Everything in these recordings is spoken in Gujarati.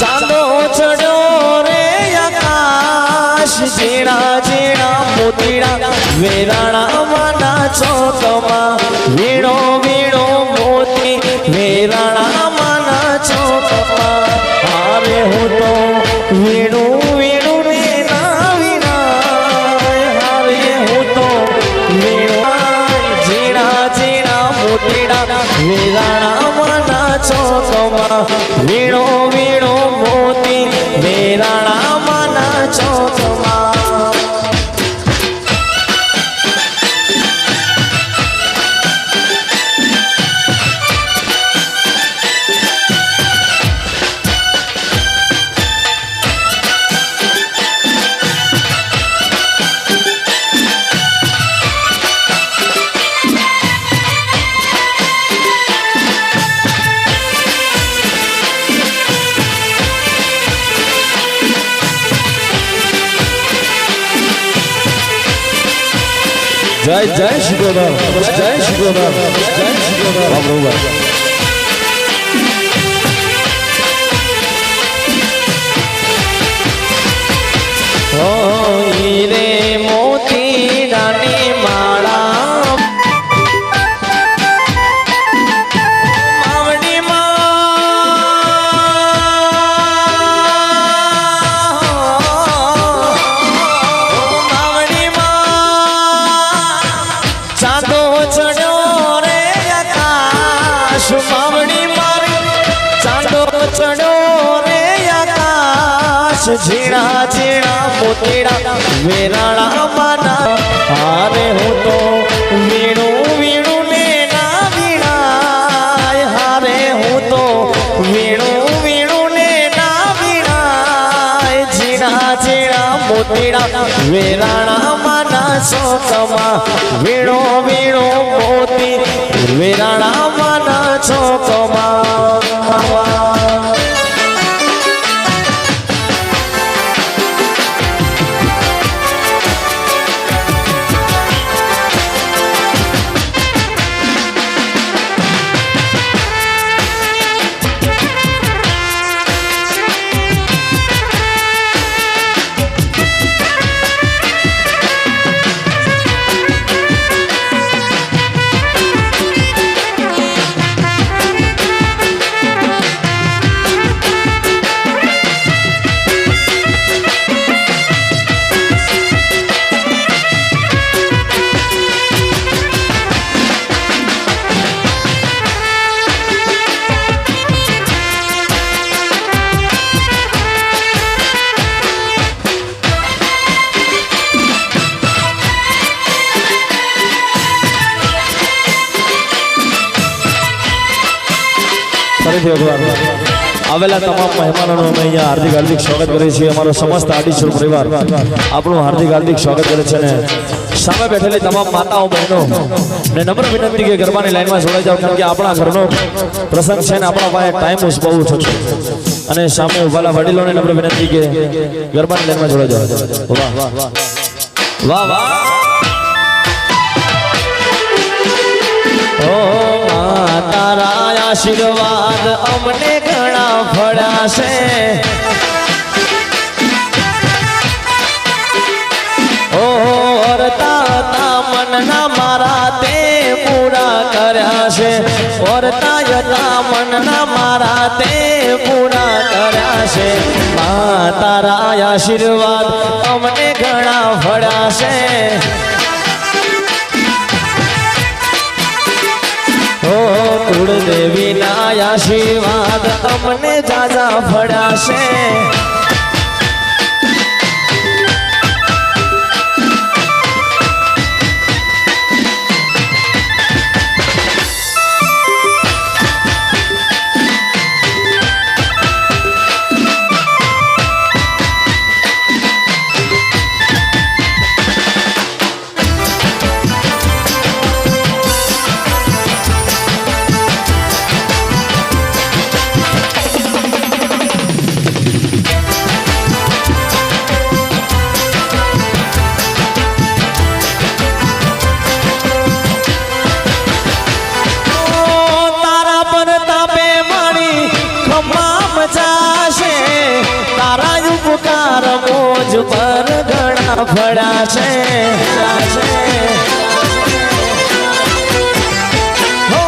ચાંદો ચડ્યો રે આકાશ ઝીણા ઝીણા મોતીડા વેરાણા માના ચોકમાં વીણો વીણો મોતી વેરાણા માના ચોકમાં આવે હું તો વીણું વીણું ને ના વિનાય આવે હું તો વીણું ઝીણા ઝીણા મોતીડા વેરાણા માના ચોકમાં વીણો વીણો મોતી વેરાણા માના ચોકમાં જય જય શ્રી ગોદાન જય શ્રી ગોદાન જય શ્રી ગોદાન બાબુભાઈ ઓ હીરે મોતી ડાની માળા ઝીણા ઝીણા મોતીડા વેરાણા માના હારે હું તો વીણું વીણું ને ના વીણાય હારે હું તો વીણું વીણું ને ના વીણાય ઝીણા ઝીણા મોતીડા વેરાણા માના ચોકમાં વીણો વીણો મોતી વેરાણા માના ચોકમાં આવેલા તમામ મહેમાનોનું અમે અહીંયા હાર્દિક હાર્દિક સ્વાગત કરીએ છીએ અમારો સમસ્ત આડીસર પરિવાર આપણું હાર્દિક હાર્દિક સ્વાગત કરે છે ને સામે બેઠેલી તમામ માતાઓ બહેનો ને નમ્ર વિનંતી કે ગરબાની લાઈનમાં જોડાઈ જાવ કારણ કે આપણા ઘરનો પ્રસંગ છે ને આપણા પાસે ટાઈમ બહુ ઓછો છે અને સામે ઉભાલા વડીલોને નમ્ર વિનંતી કે ગરબાની લાઈનમાં જોડાઈ જાવ વાહ વાહ વાહ વાહ ઓ તારા આશીર્વાદ અમને ઘણા ફળ્યા છે ઓ ઓરતા મનના મારા તે પૂરા કર્યા છે ઓરતા યતા મનના મારા તે પૂરા કર્યા છે તારા આશીર્વાદ અમને ઘણા ફળ્યા છે કુળદેવીના આશીર્વાદ અમને જાજા ફળ્યા છે ખમ્મા મચાશે ઉપકાર મોજ પર ઘણા ફળ્યા છે હો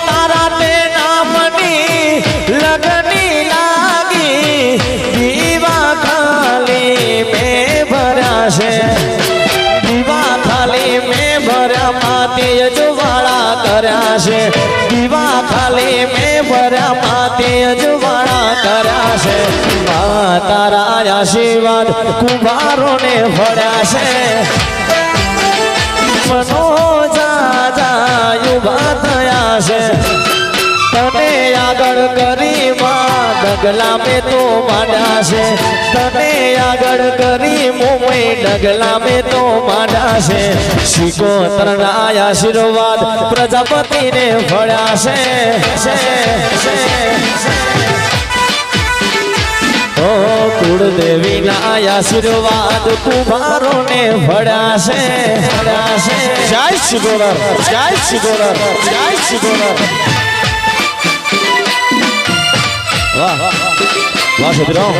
તારા તે નામની લગની લાગી દીવા ખાલી મેં ભર્યા છે દીવા ખાલી મેં ભર્યા માતે અજવાળા કર્યા છે દીવા ખાલી મેં ભર્યા માતે અજવાળા કર્યા છે તારા આશીર્વાદ કુંભારોને ભળ્યા છે મનો જાજા યુવા થયા છે તને આગળ કરી માં ડગલા મેં તો માંડ્યા છે તને આગળ કરી મુંબઈ ડગલા મેં તો માંડ્યા છે શિકોતરના આશીર્વાદ પ્રજાપતિને ભળ્યા છે ઓ કુળદેવીના આશીર્વાદ કુંભારોને ભળ્યા છે જય શિકોતર જય શિકોતર જય શિકોતર વાહ વાહ સદરામ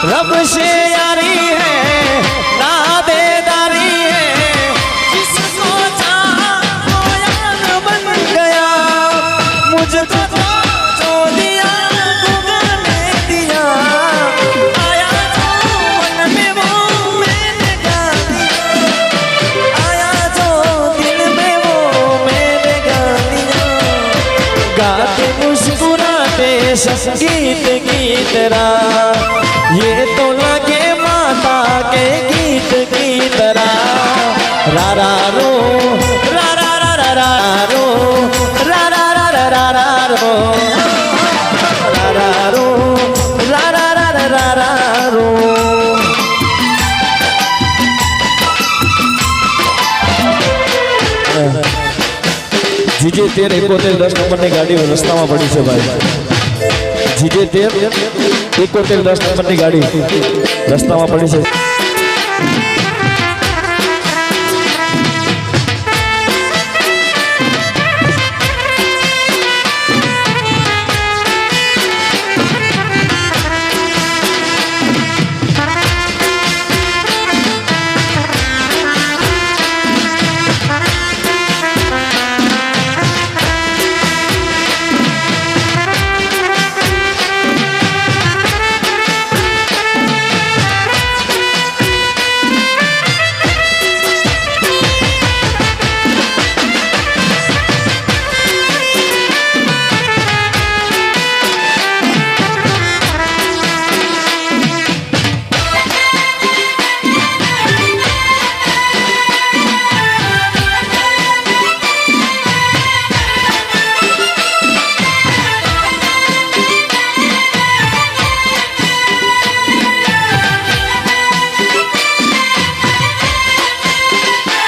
रब से यारी है नादेदारी है जिसको चाहा वो यार बन गया मुझको जो दिया गुगा ने दिया आया जो मन में वो मैंने गा दिया आया जो दिल में वो मैंने गा दिया गाते मुस्कुराते संगीत की तरह ये तो लगे माता के गीत की तरह रा रा रो रा रा रा रा रा रो रा रा रा रा रा रा रो रा रा रो रा रा रा रा रा रा रो जीजे 13 71 10 નંબરની ગાડી રસ્તામાં પડી છે ભાઈ जीजे 13 71 10 નંબરની ગાડી રસ્તામાં પડી છે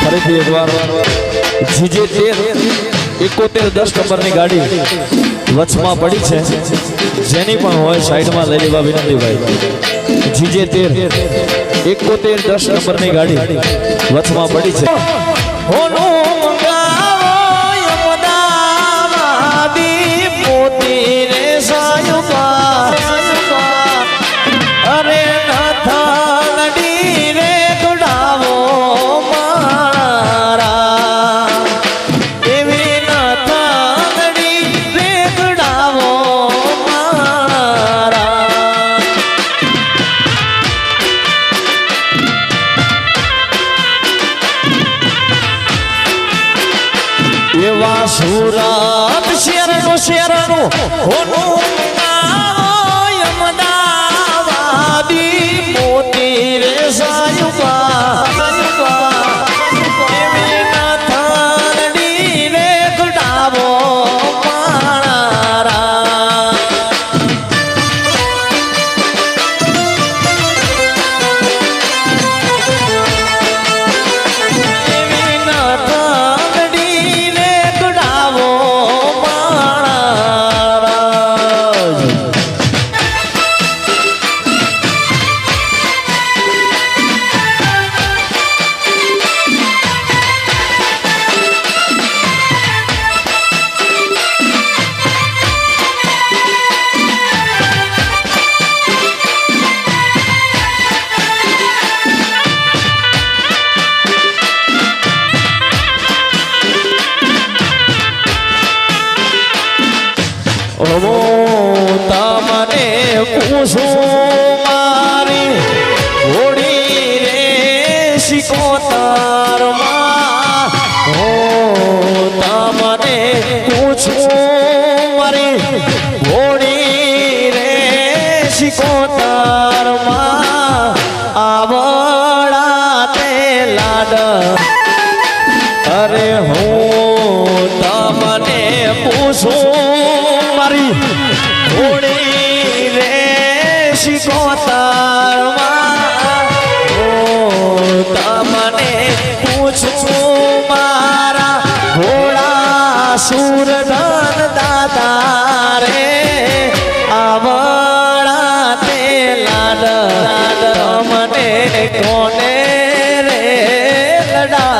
ફરીથી એકવાર જીજે 13 71 10 નંબરની ગાડી વચમાં પડી છે જેની પણ હોય સાઈડમાં લઈ લેવા વિનંતી ભાઈ જીજે 13 71 10 નંબરની ગાડી વચમાં પડી છે અરે નથાલડી રે ગુડાવો એવા સુરત શેરનું હોનું અમદાવાદી મોતી રે સાયુબા પૂછું મારી ઘોડી રે શિકોતરમાં હો તમને પૂછું મારી ઘોડી રે શિકોતરમાં આવડા તે લાડ અરે હું તમને પૂછું મારી ઘોડી રે શિકોતરમાં હું તમને પૂછું મારા ઘોડા સુરધન દાદા રે આવડા તે લાડ તમને કોને રે લડાવ્યા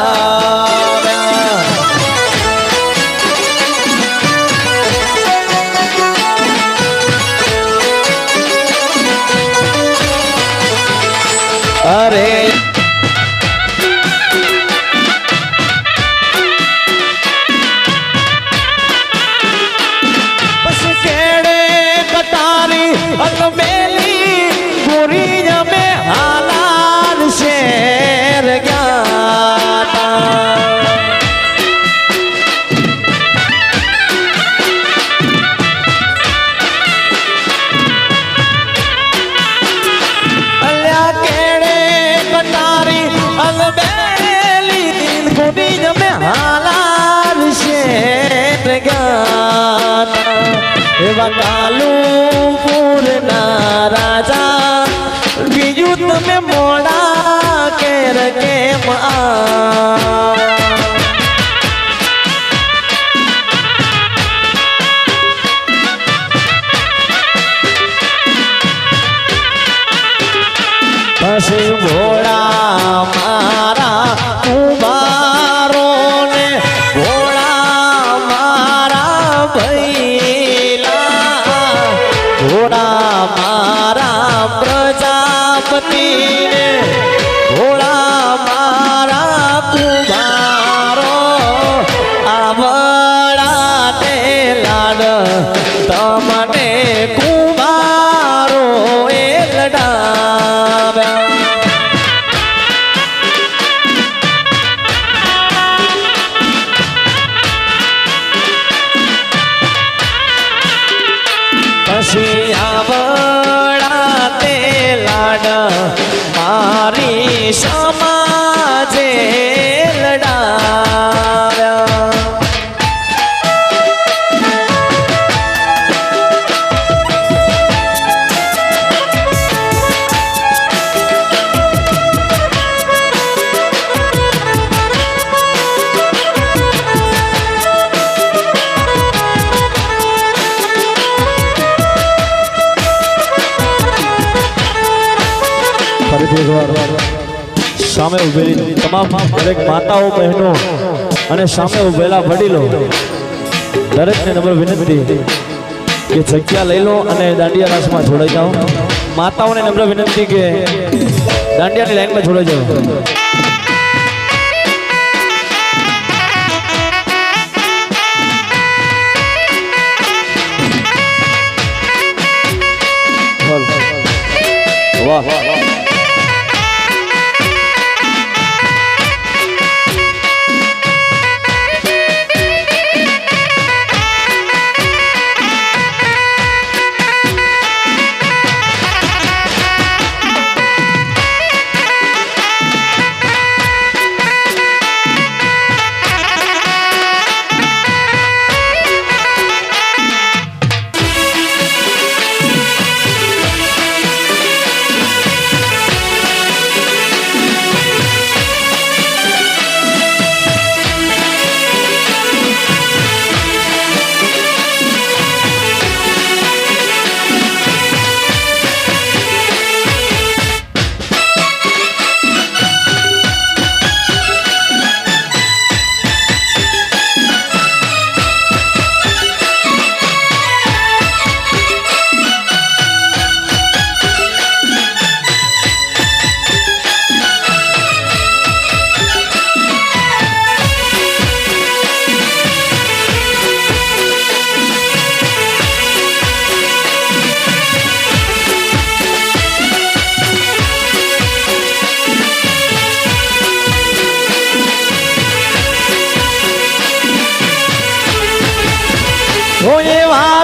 અરે પછી કેડે કટારી અલમેલી ગોરી જમે હાલાલ શેર ગયા અલ્યા કેડે કટારી અલમેલી ગોરી જમે હાલાલ શેર ગયા એવા કાલુપુરના રાજા બીજું તમે મોડા કેર કેમ પછી ભોળા મારા કુંભારો ને ભોળા મારા ભૈલા ભોળા મારા પ્રજાપતિ ને ભોળા મારા કુંભારો આવડા તે લાડ તમને કુંભારો એ લડાવ્યા પછી આવડા તે લાડ મારી સમાજે લડાવ્યા ફરીથી એકવાર સામે ઉભેલી તમામ દરેક માતાઓ બહેનો અને સામે ઉભેલા વડીલો દરેકને નમ્ર વિનંતી કે જગ્યા લઈ લો અને દાંડિયા રાસમાં જોડાઈ જાઓ માતાઓને નમ્ર વિનંતી કે દાંડિયાની લાઈનમાં જોડાઈ જાઓ વાહ વાહ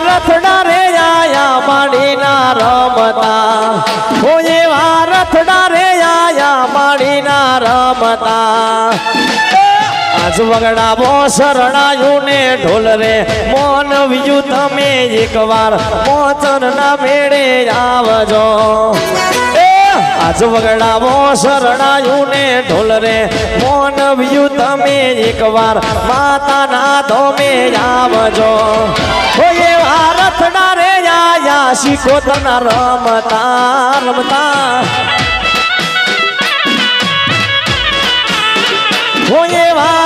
રથડા રે આયા માડીના રમતા ઓ એવા રથડા રે આયા માડીના રમતા આજ વગડાવો શરણાયું ને ઢોલ રે મોન વિયું તમે એકવાર મોચન ના મેળે આવજો આજ વગડાવો શરણાયું ને ઢોલ રે મોન વિયું તમે એકવાર માતાના ધોમે આવજો હોય એવા રથડા રે આયા શીખોતરના રમતા રમતા હોય એવા